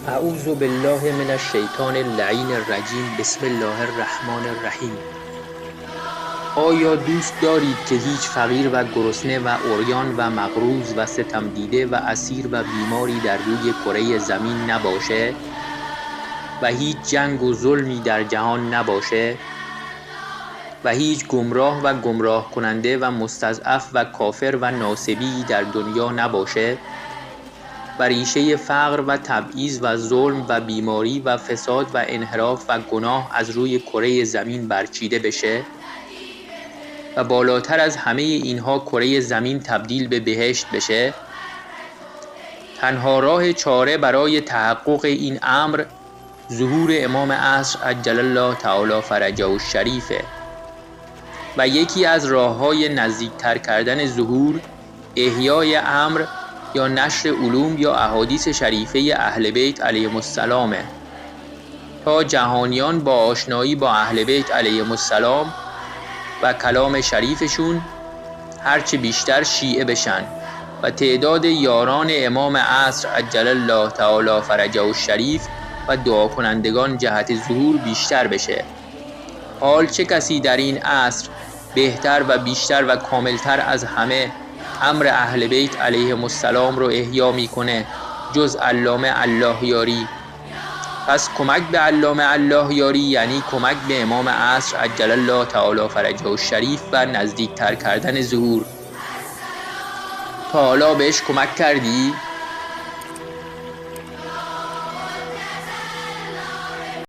اعوذ بالله من الشیطان اللعین الرجیم. بسم الله الرحمن الرحیم. آیا دوست دارید که هیچ فقیر و گرسنه و عریان و مقروض و ستم دیده و اسیر و بیماری در روی کره زمین نباشه و هیچ جنگ و ظلمی در جهان نباشه و هیچ گمراه و گمراه کننده و مستضعف و کافر و ناصبی در دنیا نباشه و ریشه فقر و تبعیض و ظلم و بیماری و فساد و انحراف و گناه از روی کره زمین برچیده بشه و بالاتر از همه اینها کره زمین تبدیل به بهشت بشه؟ تنها راه چاره برای تحقق این امر ظهور امام عصر عجل الله تعالی فرجه الشریفه و یکی از راه‌های نزدیکتر کردن ظهور احیای امر یا نشر علوم یا احادیث شریفه اهل بیت علیهم السلام تا جهانیان با آشنایی با اهل بیت علیهم السلام و کلام شریفشون هرچه بیشتر شیعه بشن و تعداد یاران امام عصر عجل الله تعالی فرجه الشریف و دعا کنندگان جهت ظهور بیشتر بشه. حال چه کسی در این عصر بهتر و بیشتر و کاملتر از همه امر اهل بیت علیهم السلام رو احیا میکنه جز علامه الله یاری؟ پس کمک به علامه الله یاری یعنی کمک به امام عصر عجل الله تعالی فرجه الشریف و نزدیکتر کردن ظهور. تا حالا بهش کمک کردی؟